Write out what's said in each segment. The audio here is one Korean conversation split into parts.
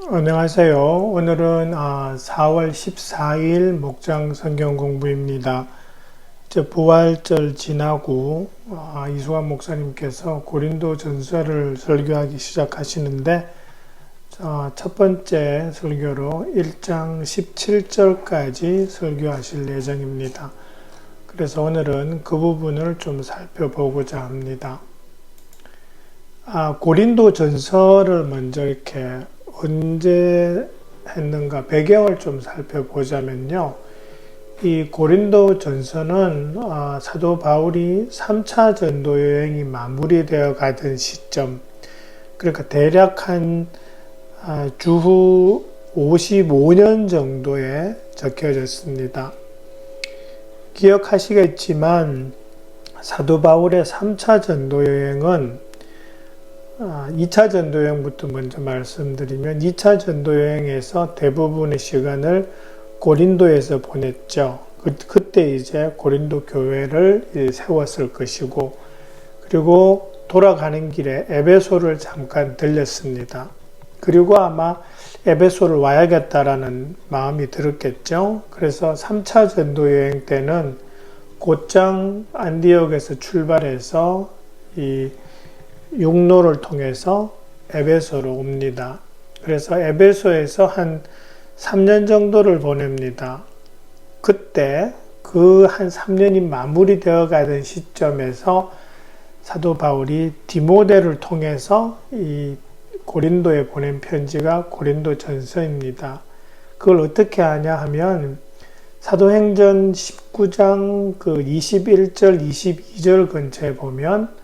안녕하세요. 오늘은 4월 14일 목장 성경 공부입니다. 이제 부활절 지나고 이수환 목사님께서 고린도 전서를 설교하기 시작하시는데 첫 번째 설교로 1장 17절까지 설교하실 예정입니다. 그래서 오늘은 그 부분을 좀 살펴보고자 합니다. 고린도 전서를 먼저 이렇게 언제 했는가 배경을 좀 살펴보자면요. 이 고린도 전서는 사도 바울이 3차 전도 여행이 마무리되어 가던 시점, 그러니까 대략 한 주후 55년 정도에 적혀졌습니다. 기억하시겠지만 사도 바울의 3차 전도 여행은 2차 전도여행부터 먼저 말씀드리면 2차 전도여행에서 대부분의 시간을 고린도에서 보냈죠. 그때 이제 고린도 교회를 세웠을 것이고, 그리고 돌아가는 길에 에베소를 잠깐 들렸습니다. 그리고 아마 에베소를 와야겠다라는 마음이 들었겠죠. 그래서 3차 전도여행 때는 곧장 안디옥에서 출발해서 이 육로를 통해서 에베소로 옵니다. 그래서 에베소에서 한 3년 정도를 보냅니다. 그때 그 한 3년이 마무리되어 가던 시점에서 사도 바울이 디모데를 통해서 이 고린도에 보낸 편지가 고린도 전서입니다. 그걸 어떻게 하냐 하면 사도행전 19장 그 21절, 22절 근처에 보면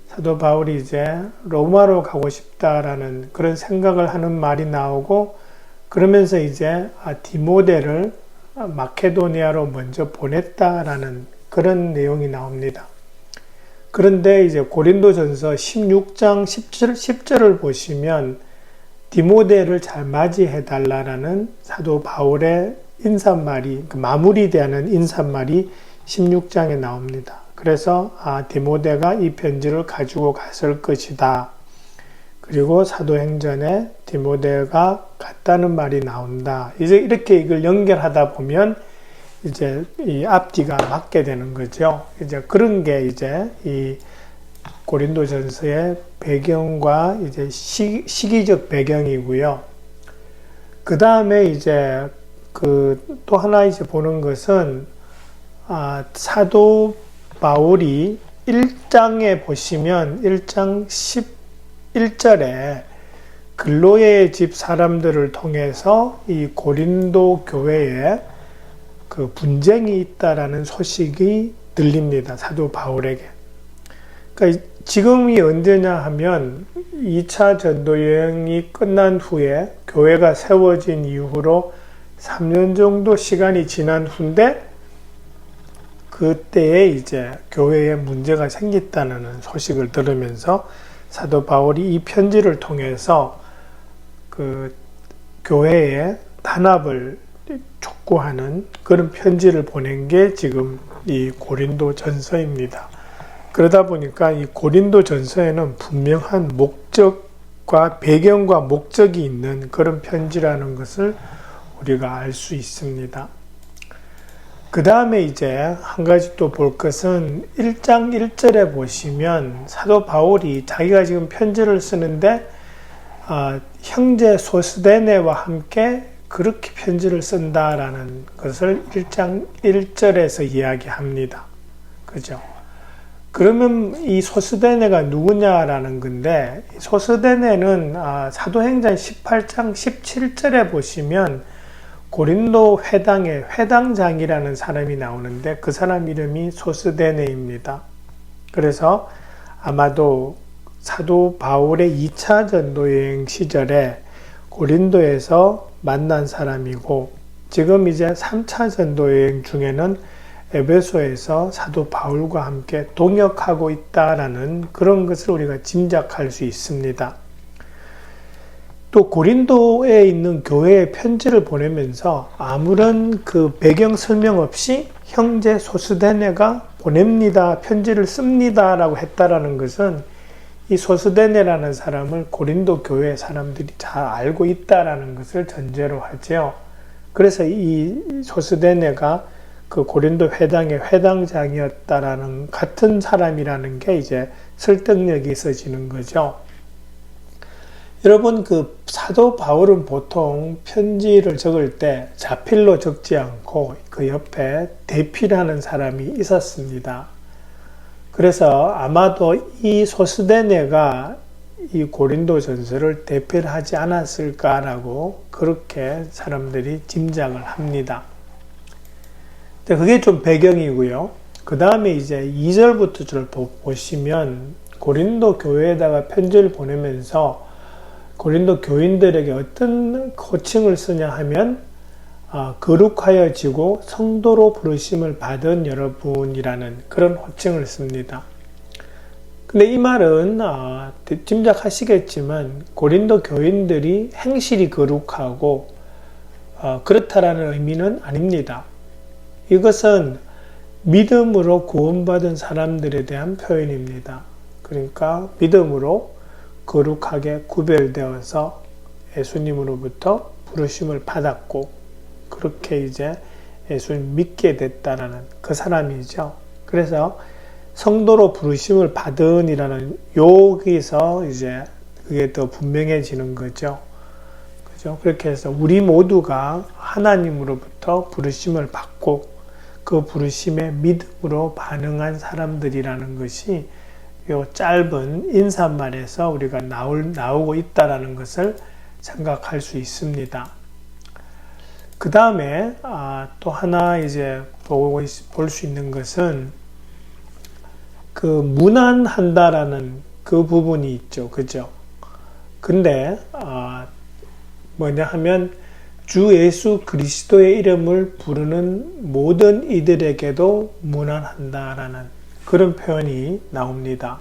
사도 바울이 이제 로마로 가고 싶다라는 그런 생각을 하는 말이 나오고, 그러면서 이제 디모데를 마케도니아로 먼저 보냈다라는 그런 내용이 나옵니다. 그런데 이제 고린도전서 16장 10절을 보시면 디모데를 잘 맞이해 달라라는 사도 바울의 인사말이, 마무리되는 인사말이 16장에 나옵니다. 그래서 디모데가 이 편지를 가지고 갔을 것이다. 그리고 사도행전에 디모데가 갔다는 말이 나온다. 이제 이렇게 이걸 연결하다 보면 이제 이 앞뒤가 맞게 되는 거죠. 이제 그런 게 이제 이 고린도전서의 배경과 이제 시기적 배경이고요. 그 다음에 이제 또 하나 이제 보는 것은 사도 바울이 1장에 보시면 1장 11절에 글로의 집 사람들을 통해서 이 고린도 교회에 그 분쟁이 있다라는 소식이 들립니다. 사도 바울에게. 그러니까 지금이 언제냐 하면 2차 전도 여행이 끝난 후에 교회가 세워진 이후로 3년 정도 시간이 지난 후인데 그때에 이제 교회에 문제가 생겼다는 소식을 들으면서 사도 바울이 이 편지를 통해서 그 교회의 단합을 촉구하는 그런 편지를 보낸 게 지금 이 고린도 전서입니다. 그러다 보니까 이 고린도 전서에는 분명한 목적과 배경과 목적이 있는 그런 편지라는 것을 우리가 알 수 있습니다. 그 다음에 이제 한 가지 또 볼 것은 1장 1절에 보시면 사도 바울이 자기가 지금 편지를 쓰는데 형제 소스데네와 함께 그렇게 편지를 쓴다라는 것을 1장 1절에서 이야기합니다. 그죠? 그러면 이 소스데네가 누구냐라는 건데, 소스데네는 사도행전 18장 17절에 보시면 고린도 회당의 회당장이라는 사람이 나오는데 그 사람 이름이 소스데네입니다. 그래서 아마도 사도 바울의 2차 전도여행 시절에 고린도에서 만난 사람이고, 지금 이제 3차 전도여행 중에는 에베소에서 사도 바울과 함께 동역하고 있다라는 그런 것을 우리가 짐작할 수 있습니다. 또 고린도에 있는 교회에 편지를 보내면서 아무런 그 배경 설명 없이 형제 소스데네가 보냅니다, 편지를 씁니다 라고 했다라는 것은 이 소스데네라는 사람을 고린도 교회 사람들이 잘 알고 있다라는 것을 전제로 하죠. 그래서 이 소스데네가 그 고린도 회당의 회당장이었다라는 같은 사람이라는 게 이제 설득력이 있어지는 거죠. 여러분, 그 사도 바울은 보통 편지를 적을 때 자필로 적지 않고 그 옆에 대피라는 사람이 있었습니다. 그래서 아마도 이 소스데네가 이 고린도 전서를 대필하지 않았을까라고 그렇게 사람들이 짐작을 합니다. 그게 좀 배경이고요. 그 다음에 이제 2절부터 좀 보시면 고린도 교회에다가 편지를 보내면서 고린도 교인들에게 어떤 호칭을 쓰냐 하면 거룩하여지고 성도로 부르심을 받은 여러분이라는 그런 호칭을 씁니다. 근데 이 말은 짐작하시겠지만 고린도 교인들이 행실이 거룩하고 그렇다라는 의미는 아닙니다. 이것은 믿음으로 구원받은 사람들에 대한 표현입니다. 그러니까 믿음으로 거룩하게 구별되어서 예수님으로부터 부르심을 받았고 그렇게 이제 예수님 믿게 됐다라는 그 사람이죠. 그래서 성도로 부르심을 받은이라는 여기서 이제 그게 더 분명해지는 거죠. 그죠? 그렇게 해서 우리 모두가 하나님으로부터 부르심을 받고 그 부르심에 믿음으로 반응한 사람들이라는 것이 요 짧은 인사말에서 우리가 나오고 있다라는 것을 생각할 수 있습니다. 그 다음에 또 하나 이제 볼 수 있는 것은 그 문안한다라는 그 부분이 있죠. 그죠? 근데 뭐냐 하면 주 예수 그리스도의 이름을 부르는 모든 이들에게도 문안한다라는 그런 표현이 나옵니다.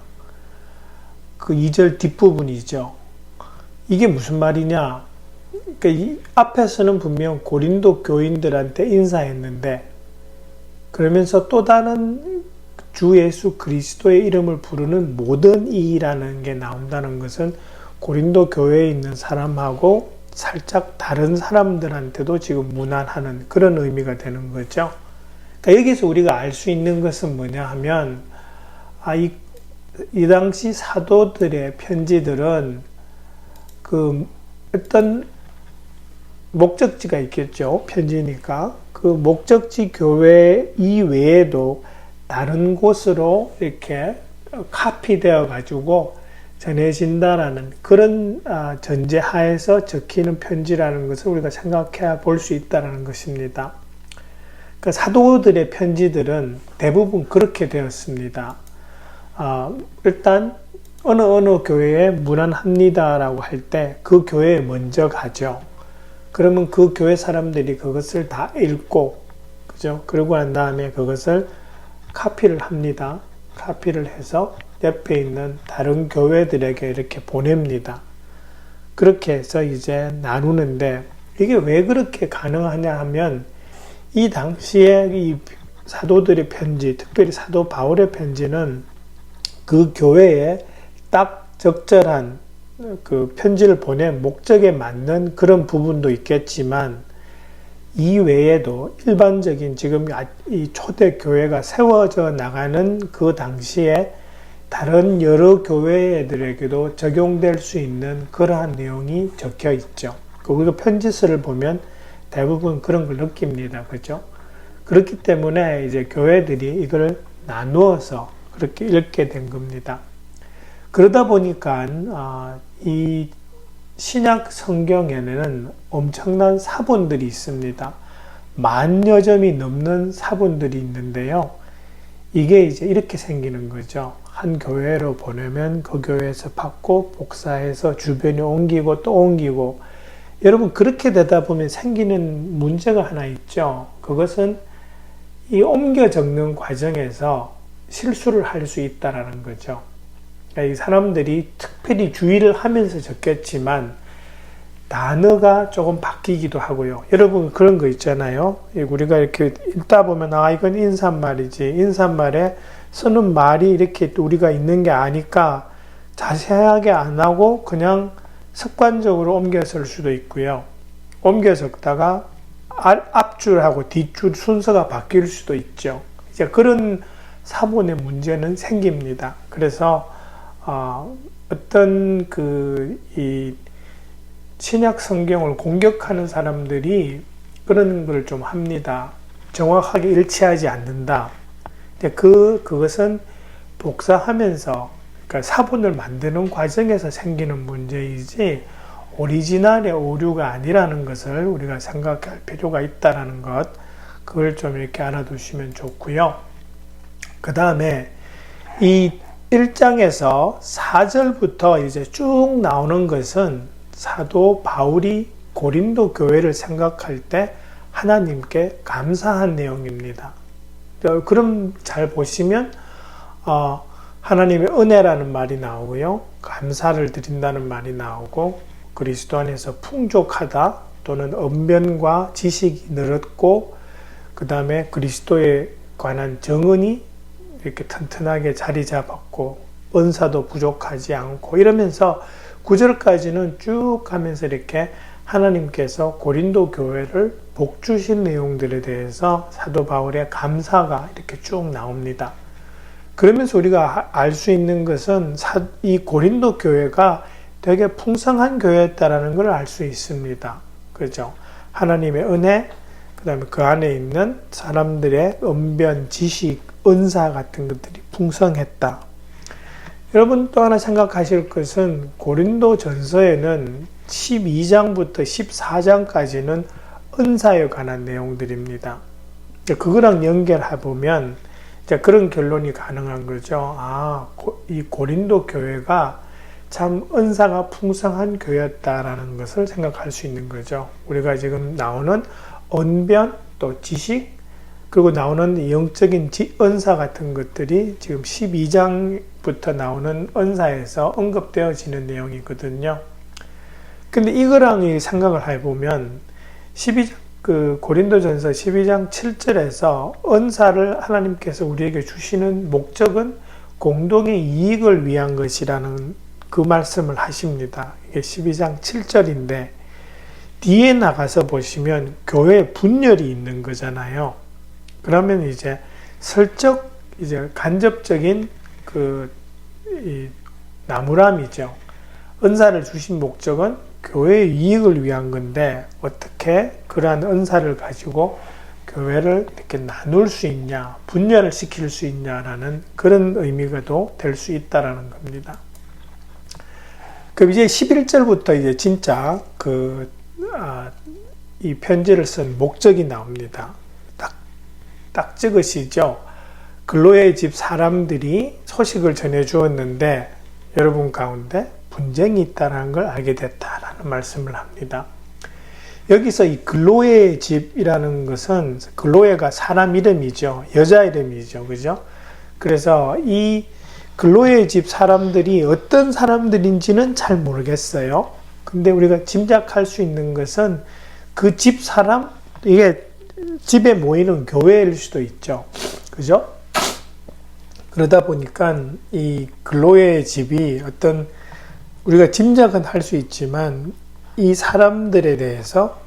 그 2절 뒷부분이죠. 이게 무슨 말이냐? 그러니까 이 앞에서는 분명 고린도 교인들한테 인사했는데 그러면서 또 다른 주 예수 그리스도의 이름을 부르는 모든 이라는 게 나온다는 것은 고린도 교회에 있는 사람하고 살짝 다른 사람들한테도 지금 문안하는 그런 의미가 되는 거죠. 그러니까 여기서 우리가 알 수 있는 것은 뭐냐 하면 이 당시 사도들의 편지들은 그 어떤 목적지가 있겠죠. 편지니까 그 목적지 교회 이외에도 다른 곳으로 이렇게 카피되어 가지고 전해진다라는 그런 전제하에서 적히는 편지라는 것을 우리가 생각해 볼 수 있다는 것입니다. 그 사도들의 편지들은 대부분 그렇게 되었습니다. 일단 어느 교회에 문안합니다라고 할 때 그 교회에 먼저 가죠. 그러면 그 교회 사람들이 그것을 다 읽고, 그죠? 그러고 난 다음에 그것을 카피를 합니다. 카피를 해서 옆에 있는 다른 교회들에게 이렇게 보냅니다. 그렇게 해서 이제 나누는데 이게 왜 그렇게 가능하냐 하면 이 당시에 이 사도들의 편지, 특별히 사도 바울의 편지는 그 교회에 딱 적절한 그 편지를 보낸 목적에 맞는 그런 부분도 있겠지만 이 외에도 일반적인 지금 이 초대 교회가 세워져 나가는 그 당시에 다른 여러 교회들에게도 적용될 수 있는 그러한 내용이 적혀 있죠. 우리가 편지서를 보면 대부분 그런 걸 느낍니다. 그죠? 그렇기 때문에 이제 교회들이 이걸 나누어서 그렇게 읽게 된 겁니다. 그러다 보니까 이 신약 성경에는 엄청난 사본들이 있습니다. 10,000여 점이 넘는 사본들이 있는데요. 이게 이제 이렇게 생기는 거죠. 한 교회로 보내면 그 교회에서 받고 복사해서 주변에 옮기고 또 옮기고 여러분 그렇게 되다 보면 생기는 문제가 하나 있죠. 그것은 이 옮겨 적는 과정에서 실수를 할 수 있다라는 거죠. 그러니까 이 사람들이 특별히 주의를 하면서 적겠지만 단어가 조금 바뀌기도 하고요. 여러분 그런 거 있잖아요. 우리가 이렇게 읽다 보면 이건 인사말이지. 인사말에 쓰는 말이 이렇게 우리가 있는 게 아니까 자세하게 안 하고 그냥 습관적으로 옮겨 쓸 수도 있고요. 옮겨 적다가 앞줄하고 뒷줄 순서가 바뀔 수도 있죠. 이제 그런 사본의 문제는 생깁니다. 그래서 어떤 이 신약 성경을 공격하는 사람들이 그런 걸 좀 합니다. 정확하게 일치하지 않는다. 근데 그것은 복사하면서, 그러니까 사본을 만드는 과정에서 생기는 문제이지 오리지널의 오류가 아니라는 것을 우리가 생각할 필요가 있다는 것, 그걸 좀 이렇게 알아두시면 좋고요. 그 다음에 이 1장에서 4절부터 이제 쭉 나오는 것은 사도 바울이 고린도 교회를 생각할 때 하나님께 감사한 내용입니다. 그럼 잘 보시면 하나님의 은혜라는 말이 나오고요. 감사를 드린다는 말이 나오고, 그리스도 안에서 풍족하다 또는 언변과 지식이 늘었고, 그 다음에 그리스도에 관한 정언이 이렇게 튼튼하게 자리 잡았고, 은사도 부족하지 않고, 이러면서 9절까지는 쭉 하면서 이렇게 하나님께서 고린도 교회를 복주신 내용들에 대해서 사도 바울의 감사가 이렇게 쭉 나옵니다. 그러면서 우리가 알 수 있는 것은 이 고린도 교회가 되게 풍성한 교회였다라는 걸 알 수 있습니다. 그죠? 하나님의 은혜, 그 다음에 그 안에 있는 사람들의 언변, 지식, 은사 같은 것들이 풍성했다. 여러분 또 하나 생각하실 것은 고린도 전서에는 12장부터 14장까지는 은사에 관한 내용들입니다. 그거랑 연결해보면 이제 그런 결론이 가능한 거죠. 이 고린도 교회가 참 은사가 풍성한 교회였다라는 것을 생각할 수 있는 거죠. 우리가 지금 나오는 언변, 또 지식, 그리고 나오는 영적인 은사 같은 것들이 지금 12장부터 나오는 은사에서 언급되어지는 내용이거든요. 근데 이거랑 생각을 해보면 12장, 고린도전서 12장 7절에서 은사를 하나님께서 우리에게 주시는 목적은 공동의 이익을 위한 것이라는 그 말씀을 하십니다. 이게 12장 7절인데 뒤에 나가서 보시면 교회 분열이 있는 거잖아요. 그러면 이제 슬쩍 간접적인 이 나무람이죠. 은사를 주신 목적은 교회의 이익을 위한 건데 어떻게 그러한 은사를 가지고 교회를 이렇게 나눌 수 있냐, 분열을 시킬 수 있냐라는 그런 의미가 될 수 있다라는 겁니다. 그럼 이제 11절부터 이제 진짜 이 편지를 쓴 목적이 나옵니다. 딱 찍으시죠? 글로의 집 사람들이 소식을 전해 주었는데 여러분 가운데 분쟁이 있다는 걸 알게 됐다라는 말씀을 합니다. 여기서 이 글로의 집이라는 것은 글로에가 사람 이름이죠. 여자 이름이죠. 그죠? 그래서 이 글로의 집 사람들이 어떤 사람들인지는 잘 모르겠어요. 근데 우리가 짐작할 수 있는 것은 그 집 사람, 이게 집에 모이는 교회일 수도 있죠. 그죠? 그러다 보니까 이 글로의 집이 어떤 우리가 짐작은 할 수 있지만 이 사람들에 대해서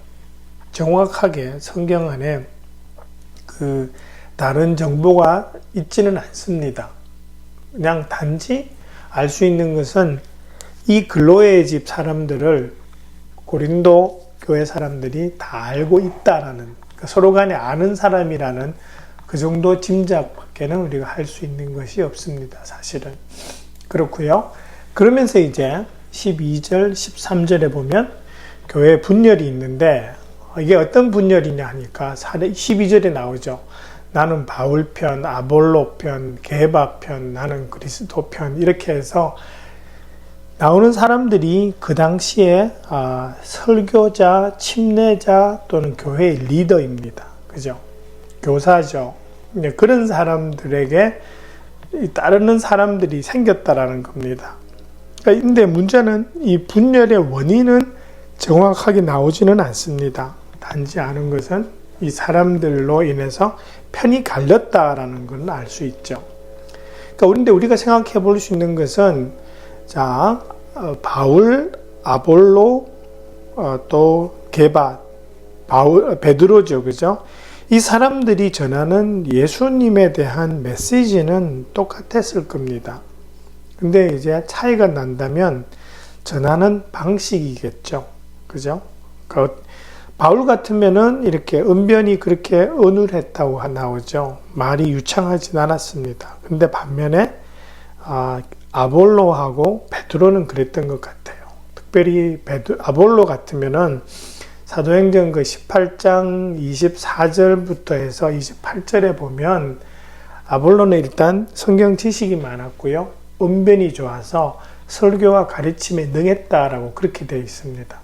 정확하게 성경 안에 다른 정보가 있지는 않습니다. 그냥 단지 알 수 있는 것은 이 글로의 집 사람들을 고린도 교회 사람들이 다 알고 있다라는, 서로 간에 아는 사람이라는 그 정도 짐작밖에는 우리가 할 수 있는 것이 없습니다. 사실은. 그렇고요. 그러면서 이제 12절, 13절에 보면 교회 분열이 있는데 이게 어떤 분열이냐 하니까 12절에 나오죠. 나는 바울 편, 아볼로 편, 게바 편, 나는 그리스도 편, 이렇게 해서 나오는 사람들이 그 당시에 설교자, 침례자 또는 교회의 리더입니다. 그죠? 교사죠. 그런 사람들에게 따르는 사람들이 생겼다라는 겁니다. 근데 문제는 이 분열의 원인은 정확하게 나오지는 않습니다. 단지 아는 것은 이 사람들로 인해서 편이 갈렸다라는 건 알 수 있죠. 그런데 우리가 생각해 볼 수 있는 것은 자, 바울, 아볼로, 또 게바, 베드로죠, 그죠? 이 사람들이 전하는 예수님에 대한 메시지는 똑같았을 겁니다. 근데 이제 차이가 난다면 전하는 방식이겠죠, 그죠? 바울 같으면은 이렇게 언변이 그렇게 어눌했다고 나오죠. 말이 유창하진 않았습니다. 근데 반면에 아볼로하고 베드로는 그랬던 것 같아요. 특별히 아볼로 같으면은 사도행전 그 18장 24절부터 해서 28절에 보면 아볼로는 일단 성경 지식이 많았고요. 언변이 좋아서 설교와 가르침에 능했다라고 그렇게 되어 있습니다.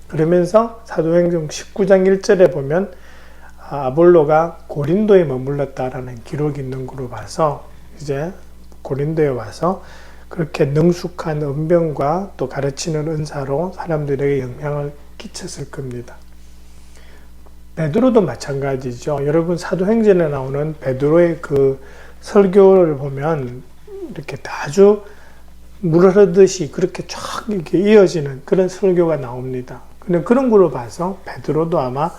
그러면서 사도행전 19장 1절에 보면 아볼로가 고린도에 머물렀다라는 기록이 있는 걸로 봐서 이제 고린도에 와서 그렇게 능숙한 언변과 또 가르치는 은사로 사람들에게 영향을 끼쳤을 겁니다. 베드로도 마찬가지죠. 여러분 사도행전에 나오는 베드로의 그 설교를 보면 이렇게 아주 물 흐르듯이 그렇게 쫙 이렇게 이어지는 그런 설교가 나옵니다. 그런 걸로 봐서 베드로도 아마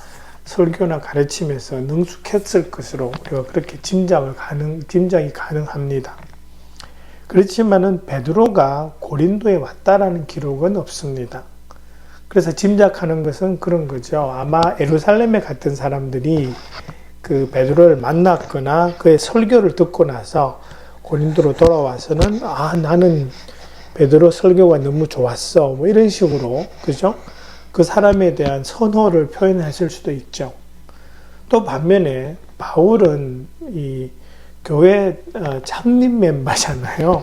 설교나 가르침에서 능숙했을 것으로 우리가 그렇게 짐작이 가능합니다. 그렇지만은 베드로가 고린도에 왔다라는 기록은 없습니다. 그래서 짐작하는 것은 그런 거죠. 아마 예루살렘에 갔던 사람들이 그 베드로를 만났거나 그의 설교를 듣고 나서 고린도로 돌아와서는 나는 베드로 설교가 너무 좋았어. 뭐 이런 식으로, 그죠? 그 사람에 대한 선호를 표현했을 수도 있죠. 또 반면에 바울은 이 교회 창립 멤버잖아요.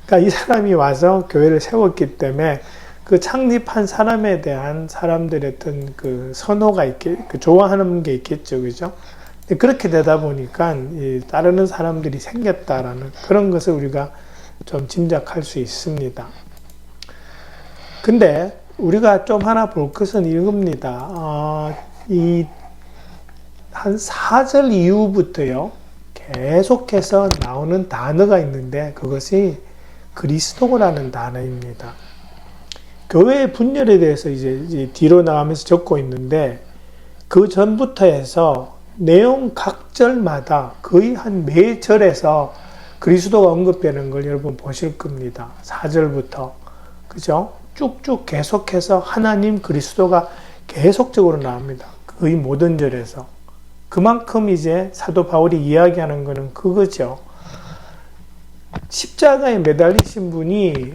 그러니까 이 사람이 와서 교회를 세웠기 때문에 그 창립한 사람에 대한 사람들의 어떤 그 선호가 좋아하는 게 있겠죠, 그죠? 그렇게 되다 보니까 따르는 사람들이 생겼다라는 그런 것을 우리가 좀 짐작할 수 있습니다. 근데 우리가 좀 하나 볼 것은 이겁니다. 한 4절 이후부터요, 계속해서 나오는 단어가 있는데 그것이 그리스도라는 단어입니다. 교회의 분열에 대해서 이제 뒤로 나가면서 적고 있는데 그 전부터 해서 내용 각 절마다 거의 한 매 절에서 그리스도가 언급되는 걸 여러분 보실 겁니다. 4절부터. 그죠? 쭉쭉 계속해서 하나님 그리스도가 계속적으로 나옵니다. 거의 모든 절에서. 그만큼 이제 사도 바울이 이야기하는 것은 그거죠. 십자가에 매달리신 분이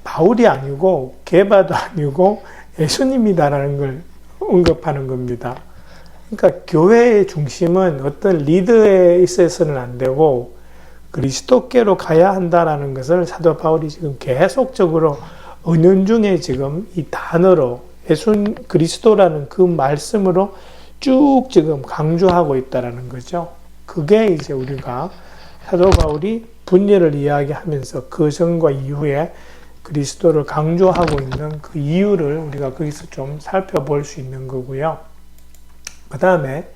바울이 아니고 게바도 아니고 예수님이다라는 걸 언급하는 겁니다. 그러니까 교회의 중심은 어떤 리더에 있어서는 안 되고 그리스도께로 가야 한다라는 것을 사도 바울이 지금 계속적으로 은연중에 지금 이 단어로 그리스도라는 그 말씀으로 쭉 지금 강조하고 있다라는 거죠. 그게 이제 우리가 사도 바울이 분열을 이야기하면서 그 전과 이후에 그리스도를 강조하고 있는 그 이유를 우리가 거기서 좀 살펴볼 수 있는 거고요. 그 다음에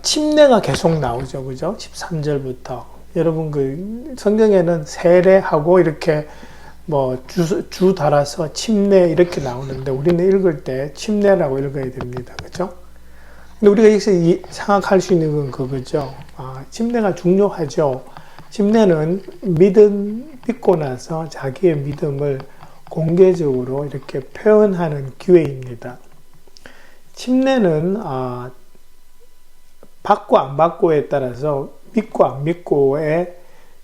침례가 계속 나오죠, 그죠? 13절부터 여러분 그 성경에는 세례하고 이렇게 뭐 주 달아서 침례 이렇게 나오는데 우리는 읽을 때 침례라고 읽어야 됩니다, 그죠? 근데 우리가 여기서 생각할 수 있는 건 그거죠. 침례가 중요하죠. 침례는 믿고 나서 자기의 믿음을 공개적으로 이렇게 표현하는 기회입니다. 침례는 받고 안 받고에 따라서 믿고 안 믿고의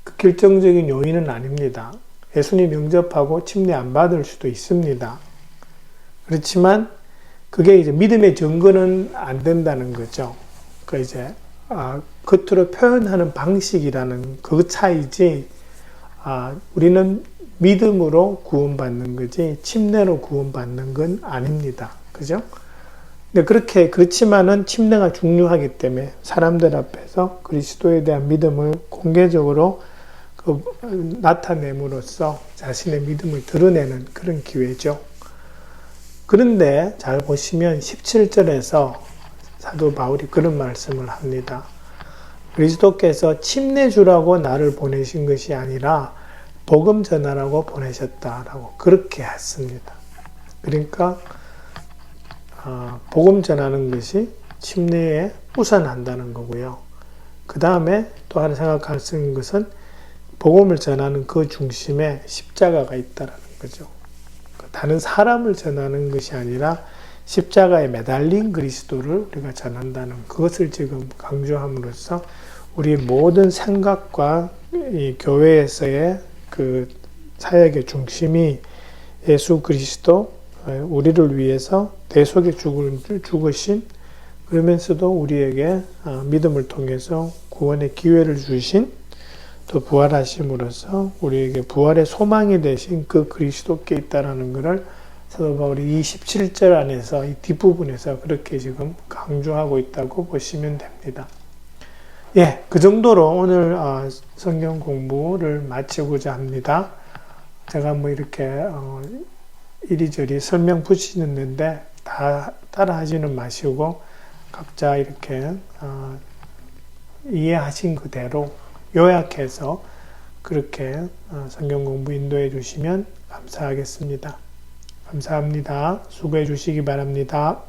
그 결정적인 요인은 아닙니다. 예수님 영접하고 침례 안 받을 수도 있습니다. 그렇지만 그게 이제 믿음의 증거는 안 된다는 거죠. 그 이제 겉으로 표현하는 방식이라는 그 차이지, 우리는 믿음으로 구원받는 거지 침례로 구원받는 건 아닙니다. 그죠? 근데 그렇지만은 침례가 중요하기 때문에 사람들 앞에서 그리스도에 대한 믿음을 공개적으로 나타냄으로써 자신의 믿음을 드러내는 그런 기회죠. 그런데 잘 보시면 17절에서 사도 바울이 그런 말씀을 합니다. 그리스도께서 침례 주라고 나를 보내신 것이 아니라 복음 전하라고 보내셨다라고 그렇게 했습니다. 그러니까 복음 전하는 것이 침례에 우선한다는 거고요. 그 다음에 또 하나 생각할 수 있는 것은 복음을 전하는 그 중심에 십자가가 있다는 거죠. 다른 사람을 전하는 것이 아니라 십자가에 매달린 그리스도를 우리가 전한다는 그것을 지금 강조함으로써 우리 모든 생각과 이 교회에서의 그 사역의 중심이 예수 그리스도, 우리를 위해서 대속의 죽으신, 그러면서도 우리에게 믿음을 통해서 구원의 기회를 주신, 또 부활하심으로써 우리에게 부활의 소망이 되신 그 그리스도께 있다라는 것을 사도 바울이 27절 안에서 이 뒷부분에서 그렇게 지금 강조하고 있다고 보시면 됩니다. 예, 그 정도로 오늘 성경 공부를 마치고자 합니다. 제가 뭐 이렇게 이리저리 설명 붙이는데 다 따라 하지는 마시고 각자 이렇게 이해하신 그대로 요약해서 그렇게 성경 공부 인도해 주시면 감사하겠습니다. 감사합니다. 수고해 주시기 바랍니다.